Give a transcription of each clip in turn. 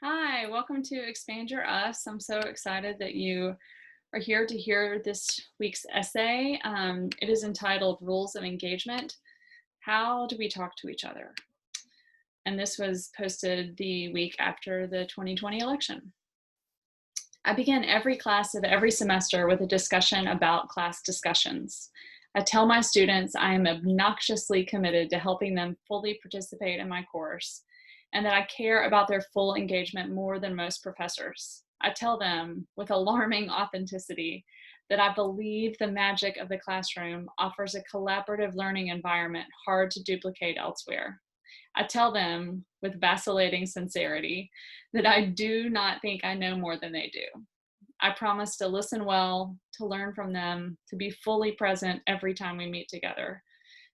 Hi, welcome to Expand Your Us. I'm so excited that you are here to hear this week's essay. It is entitled Rules of Engagement. How do we talk to each other? And this was posted the week after the 2020 election. I begin every class of every semester with a discussion about class discussions. I tell my students I am obnoxiously committed to helping them fully participate in my course and that I care about their full engagement more than most professors. I tell them with alarming authenticity that I believe the magic of the classroom offers a collaborative learning environment hard to duplicate elsewhere. I tell them with vacillating sincerity that I do not think I know more than they do. I promise to listen well, to learn from them, to be fully present every time we meet together.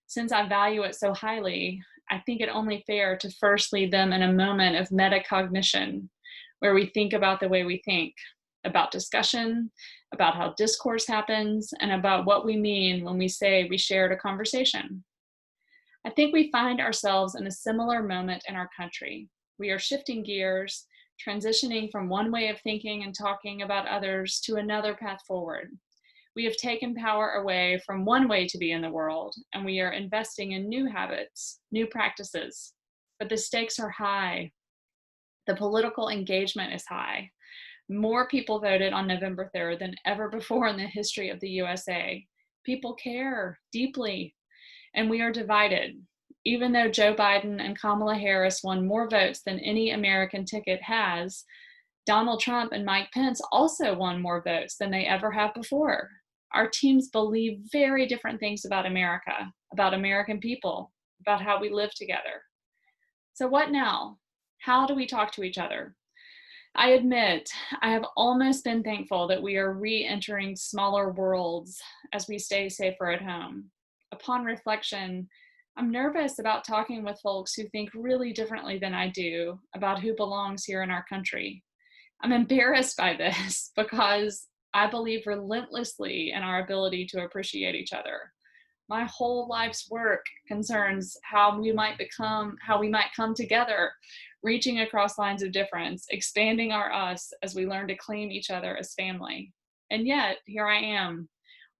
Since I value it so highly, I think it only fair to first lead them in a moment of metacognition, where we think about the way we think, about discussion, about how discourse happens, and about what we mean when we say we shared a conversation. I think we find ourselves in a similar moment in our country. We are shifting gears, transitioning from one way of thinking and talking about others to another path forward. We have taken power away from one way to be in the world, and we are investing in new habits, new practices. But the stakes are high. The political engagement is high. More people voted on November 3rd than ever before in the history of the USA. People care deeply, and we are divided. Even though Joe Biden and Kamala Harris won more votes than any American ticket has, Donald Trump and Mike Pence also won more votes than they ever have before. Our teams believe very different things about America, about American people, about how we live together. So what now? How do we talk to each other? I admit, I have almost been thankful that we are re-entering smaller worlds as we stay safer at home. Upon reflection, I'm nervous about talking with folks who think really differently than I do about who belongs here in our country. I'm embarrassed by this because I believe relentlessly in our ability to appreciate each other. My whole life's work concerns how we might come together, reaching across lines of difference, expanding our us as we learn to claim each other as family. And yet, here I am,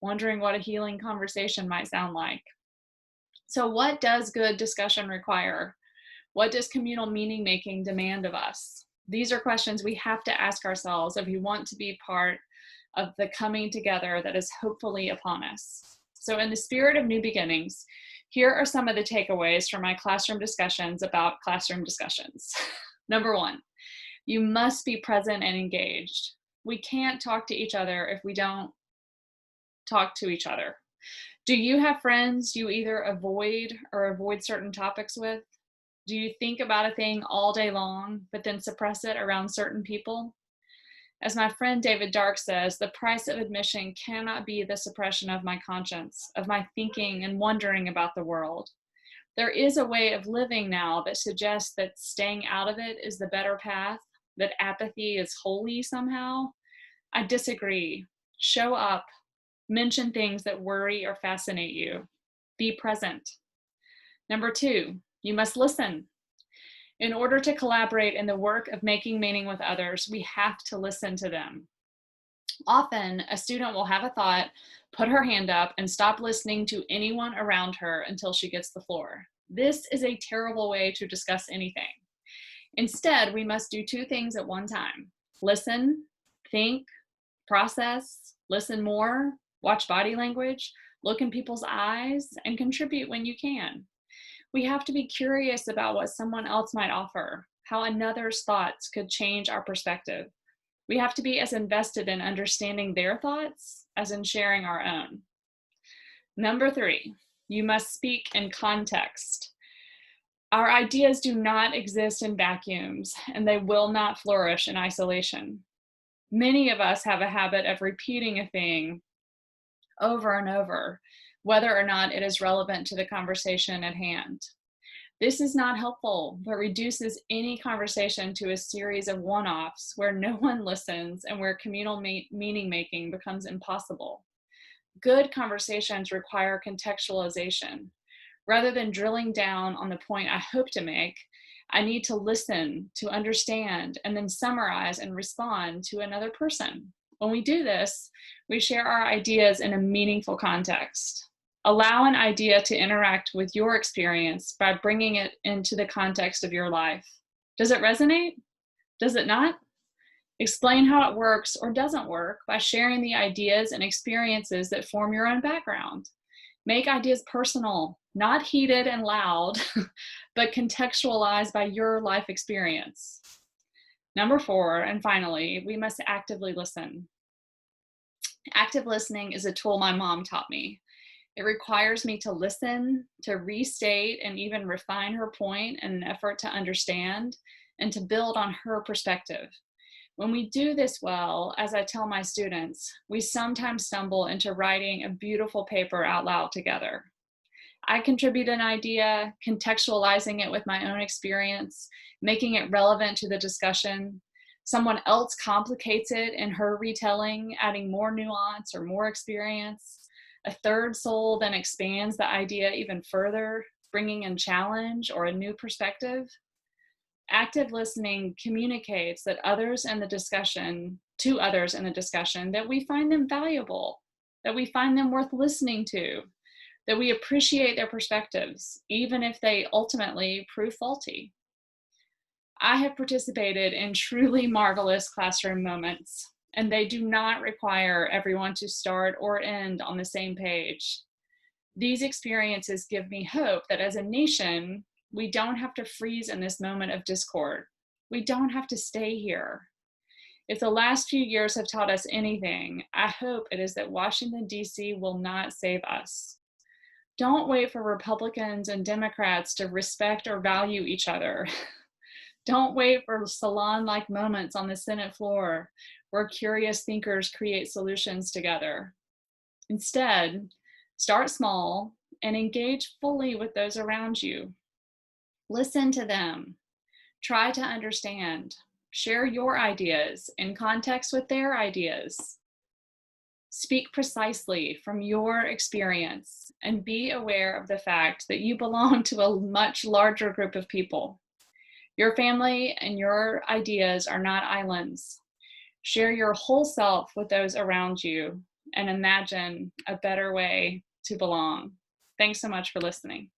wondering what a healing conversation might sound like. So, what does good discussion require? What does communal meaning making demand of us? These are questions we have to ask ourselves if we want to be part of the coming together that is hopefully upon us. So, in the spirit of new beginnings, here are some of the takeaways from my classroom discussions about classroom discussions. Number one, you must be present and engaged. We can't talk to each other if we don't talk to each other. Do you have friends you either avoid or avoid certain topics with? Do you think about a thing all day long, but then suppress it around certain people? As my friend David Dark says, the price of admission cannot be the suppression of my conscience, of my thinking and wondering about the world. There is a way of living now that suggests that staying out of it is the better path, that apathy is holy somehow. I disagree. Show up. Mention things that worry or fascinate you. Be present. Number two, you must listen. In order to collaborate in the work of making meaning with others, we have to listen to them. Often, a student will have a thought, put her hand up, and stop listening to anyone around her until she gets the floor. This is a terrible way to discuss anything. Instead, we must do two things at one time: listen, think, process, listen more, watch body language, look in people's eyes, and contribute when you can. We have to be curious about what someone else might offer, how another's thoughts could change our perspective. We have to be as invested in understanding their thoughts as in sharing our own. Number three, you must speak in context. Our ideas do not exist in vacuums, and they will not flourish in isolation. Many of us have a habit of repeating a thing over and over, whether or not it is relevant to the conversation at hand. This is not helpful, but reduces any conversation to a series of one-offs where no one listens and where communal meaning making becomes impossible. Good conversations require contextualization. Rather than drilling down on the point I hope to make, I need to listen, to understand, and then summarize and respond to another person. When we do this, we share our ideas in a meaningful context. Allow an idea to interact with your experience by bringing it into the context of your life. Does it resonate? Does it not? Explain how it works or doesn't work by sharing the ideas and experiences that form your own background. Make ideas personal, not heated and loud, but contextualized by your life experience. Number 4, and finally, we must actively listen. Active listening is a tool my mom taught me. It requires me to listen, to restate, and even refine her point in an effort to understand and to build on her perspective. When we do this well, as I tell my students, we sometimes stumble into writing a beautiful paper out loud together. I contribute an idea, contextualizing it with my own experience, making it relevant to the discussion. Someone else complicates it in her retelling, adding more nuance or more experience. A third soul then expands the idea even further, bringing in challenge or a new perspective. Active listening communicates that to others in the discussion, that we find them valuable, that we find them worth listening to, that we appreciate their perspectives, even if they ultimately prove faulty. I have participated in truly marvelous classroom moments, and they do not require everyone to start or end on the same page. These experiences give me hope that as a nation, we don't have to freeze in this moment of discord. We don't have to stay here. If the last few years have taught us anything, I hope it is that Washington, D.C. will not save us. Don't wait for Republicans and Democrats to respect or value each other. Don't wait for salon-like moments on the Senate floor where curious thinkers create solutions together. Instead, start small and engage fully with those around you. Listen to them. Try to understand. Share your ideas in context with their ideas. Speak precisely from your experience and be aware of the fact that you belong to a much larger group of people. Your family and your ideas are not islands. Share your whole self with those around you and imagine a better way to belong. Thanks so much for listening.